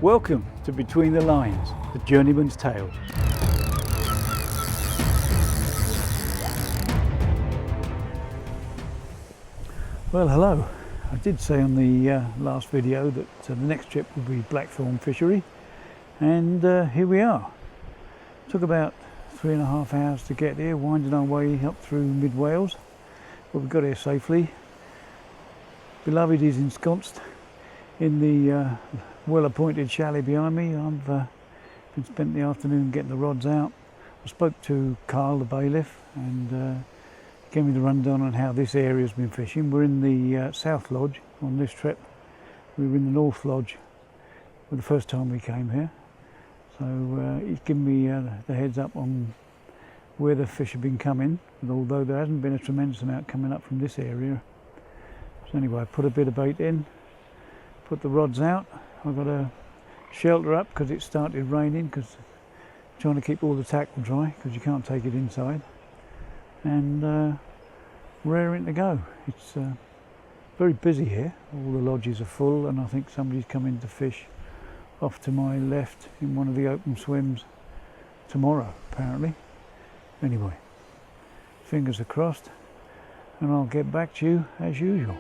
Welcome to Between the Lines, the Journeyman's Tale. Well, hello. I did say on the last video that the next trip will be Blackthorn Fishery, and here we are. Took about 3.5 hours to get here, winding our way up through mid Wales, but we got here safely. Beloved is ensconced in the well-appointed chalet behind me. I've been spent the afternoon getting the rods out. I spoke to Carl, the bailiff, and gave me the rundown on how this area's been fishing. We're in the South Lodge on this trip. We were in the North Lodge for the first time we came here. So he's given me the heads up on where the fish have been coming, although there hasn't been a tremendous amount coming up from this area. So anyway, I put a bit of bait in, put the rods out. I've got a shelter up because it started raining, because trying to keep all the tackle dry because you can't take it inside, and raring to go. It's very busy here. All the lodges are full, and I think somebody's coming to fish off to my left in one of the open swims tomorrow, apparently. Anyway, fingers are crossed, and I'll get back to you as usual.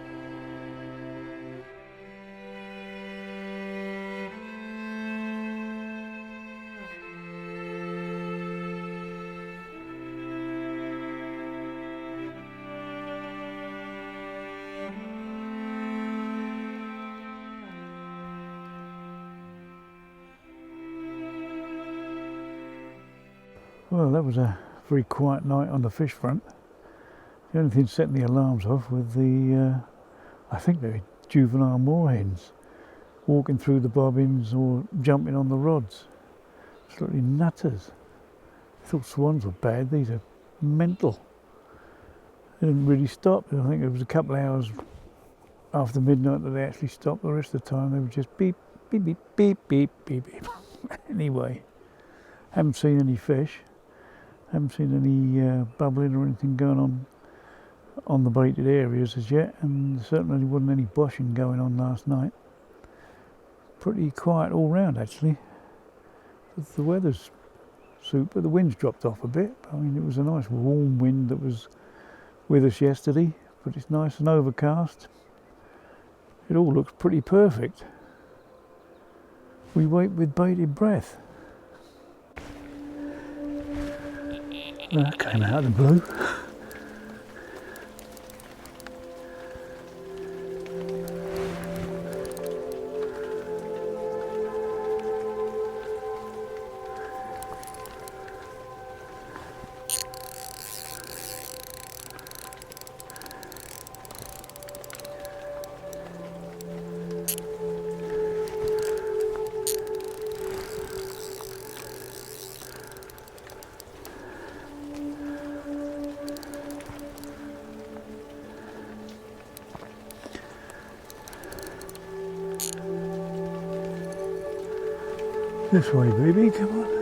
Well, that was a very quiet night on the fish front. The only thing setting the alarms off was the, I think they're juvenile moorhens walking through the bobbins or jumping on the rods. Absolutely nutters. I thought swans were bad, these are mental. They didn't really stop. I think it was a couple of hours after midnight that they actually stopped. The rest of the time they were just beep, beep, beep, beep, beep, beep, beep. Anyway, haven't seen any fish. Haven't seen any bubbling or anything going on the baited areas as yet, and certainly wasn't any boshing going on last night. Pretty quiet all round actually. The weather's super. The wind's dropped off a bit. I mean, it was a nice warm wind that was with us yesterday, but it's nice and overcast. It all looks pretty perfect. We wait with bated breath. That came out of the blue. This way, baby, come on.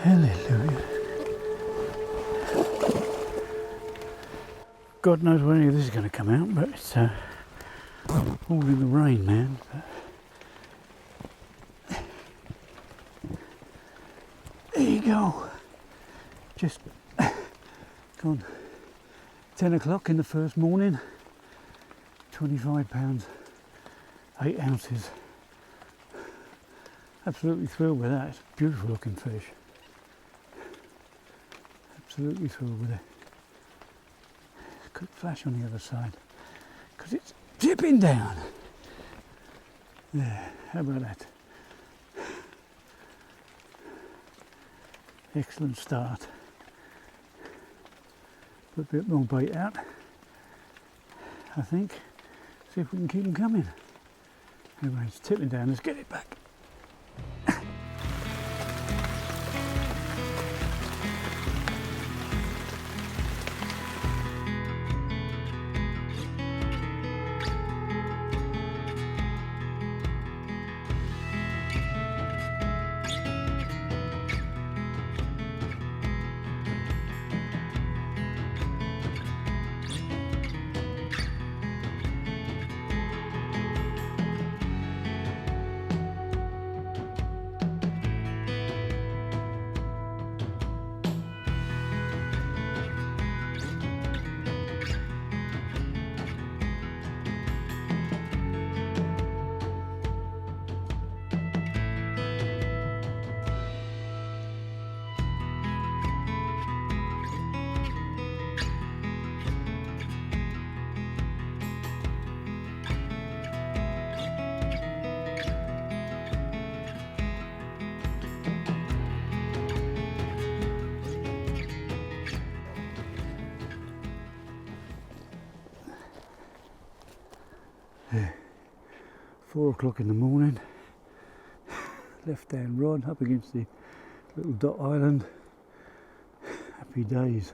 Hallelujah. God knows when any of this is going to come out, but it's all in the rain, man. There you go. Just gone 10 o'clock in the first morning. £25, 8 ounces. Absolutely thrilled with that. It's a beautiful looking fish. Absolutely thrilled with it. Quick flash on the other side because it's dipping down. There, how about that? Excellent start. Put a bit more bait out, I think. See if we can keep them coming. Anyway, it's tipping down, let's get it back. Yeah. 4 o'clock in the morning, left hand rod up against the little dot island. Happy days.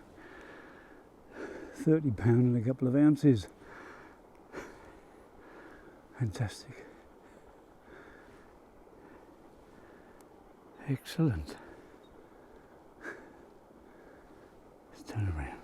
30 pound and a couple of ounces. Fantastic. Excellent. Let's turn around.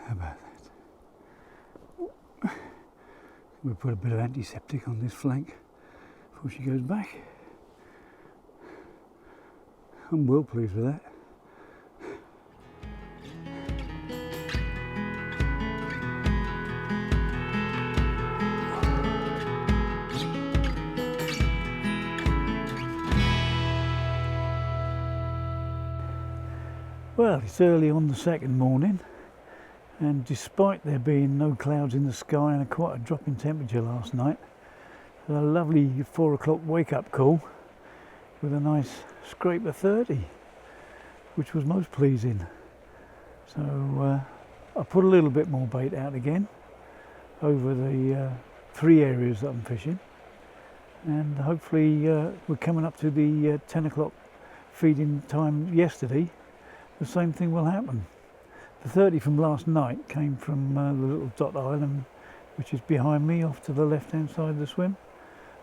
How about that? We'll put a bit of antiseptic on this flank before she goes back. I'm well pleased with that. Well, it's early on the second morning, and despite there being no clouds in the sky and quite a drop in temperature last night, a lovely 4 o'clock wake up call with a nice scraper 30, which was most pleasing. So I put a little bit more bait out again over the 3 areas that I'm fishing, and hopefully we're coming up to the 10 o'clock feeding time yesterday. The same thing will happen. The 30 from last night came from the little dot island, which is behind me off to the left hand side of the swim.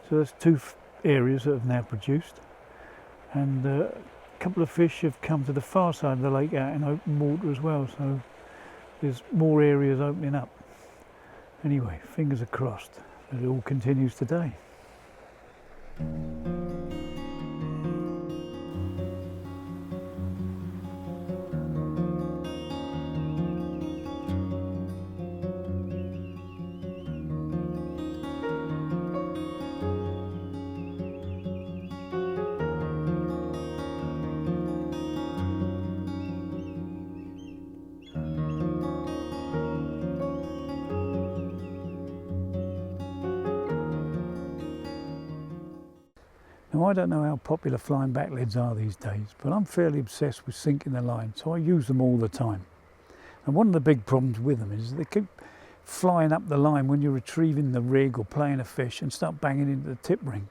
So there's 2 areas that have now produced, and a couple of fish have come to the far side of the lake out in open water as well, so there's more areas opening up. Anyway, fingers are crossed that it all continues today. Now, I don't know how popular flying back leads are these days, but I'm fairly obsessed with sinking the line, so I use them all the time. And one of the big problems with them is they keep flying up the line when you're retrieving the rig or playing a fish and start banging into the tip ring.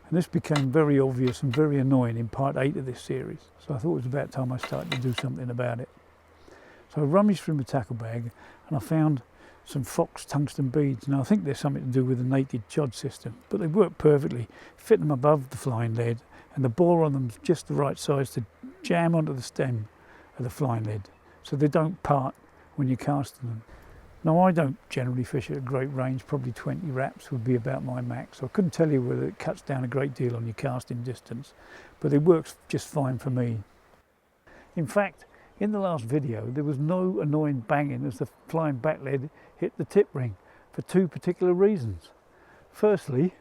And this became very obvious and very annoying in part 8 of this series, so I thought it was about time I started to do something about it. So I rummaged through my tackle bag and I found some Fox tungsten beads. Now I think there's something to do with the naked chod system, but they work perfectly. Fit them above the flying lead, and the bore on them's just the right size to jam onto the stem of the flying lead, so they don't part when you're casting them. Now I don't generally fish at a great range, probably 20 wraps would be about my max. I couldn't tell you whether it cuts down a great deal on your casting distance, but it works just fine for me. In fact, in the last video there was no annoying banging as the flying back lead hit the tip ring for two particular reasons. Firstly,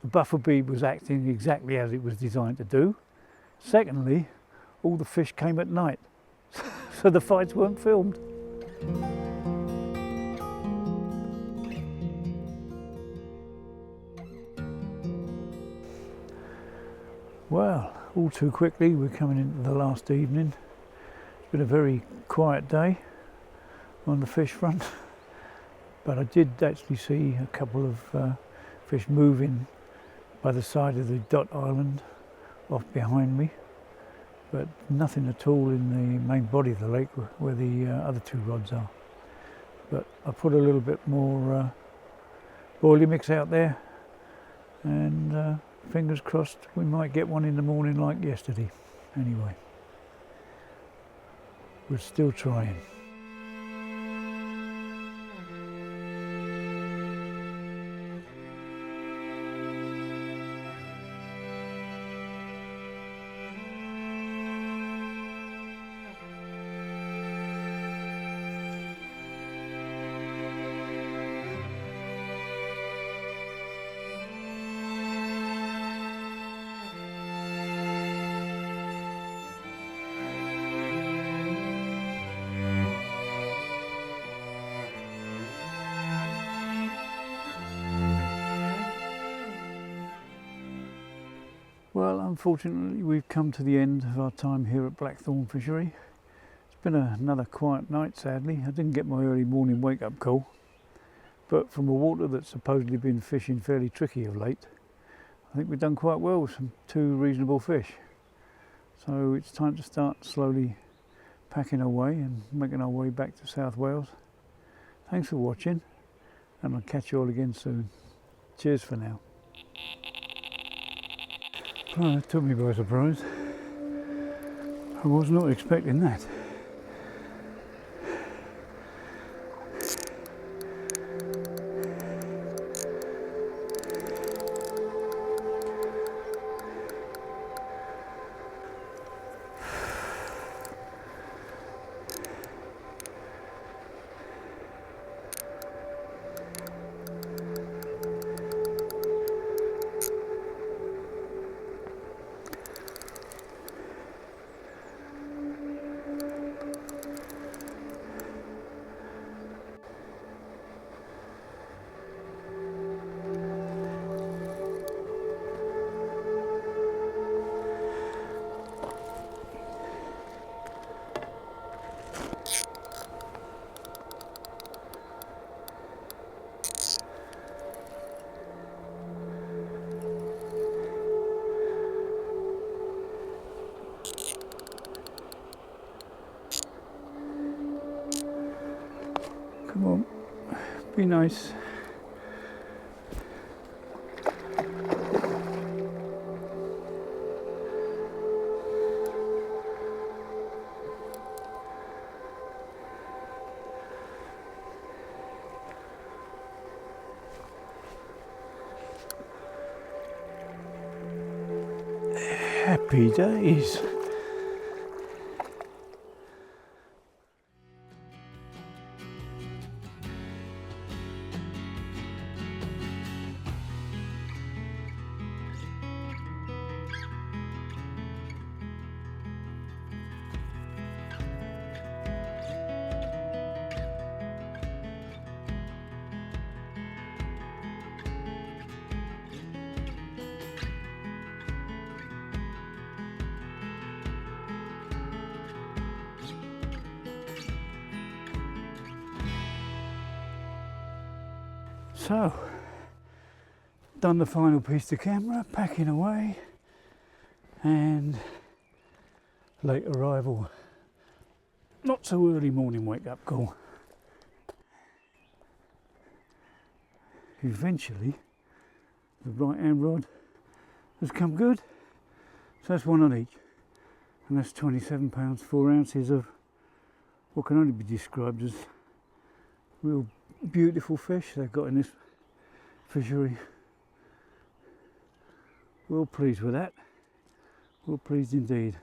the buffer bead was acting exactly as it was designed to do. Secondly, all the fish came at night, so the fights weren't filmed. Well, all too quickly we're coming into the last evening. It's been a very quiet day on the fish front, but I did actually see a couple of fish moving by the side of the dot island off behind me, but nothing at all in the main body of the lake where the other two rods are. But I put a little bit more boilie mix out there, and fingers crossed we might get one in the morning like yesterday. Anyway, we're still trying. Well, unfortunately we've come to the end of our time here at Blackthorn Fishery. It's been another quiet night, sadly. I didn't get my early morning wake-up call, but from a water that's supposedly been fishing fairly tricky of late, I think we've done quite well with two reasonable fish. So it's time to start slowly packing our way and making our way back to South Wales. Thanks for watching, and I'll catch you all again soon. Cheers for now. Oh, that took me by surprise. I was not expecting that. Come on, be nice. Happy days. So, done the final piece to camera, packing away, and late arrival. Not so early morning wake up call. Eventually, the right hand rod has come good, so that's one on each, and that's 27 pounds 4 ounces of what can only be described as real beautiful fish they've got in this fishery. Well pleased with that, well pleased indeed.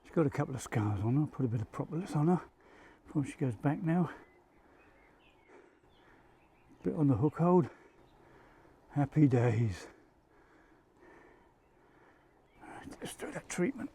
She's got a couple of scars on her, put a bit of propolis on her before she goes back now. Bit on the hook hold, happy days. Right, let's do that treatment.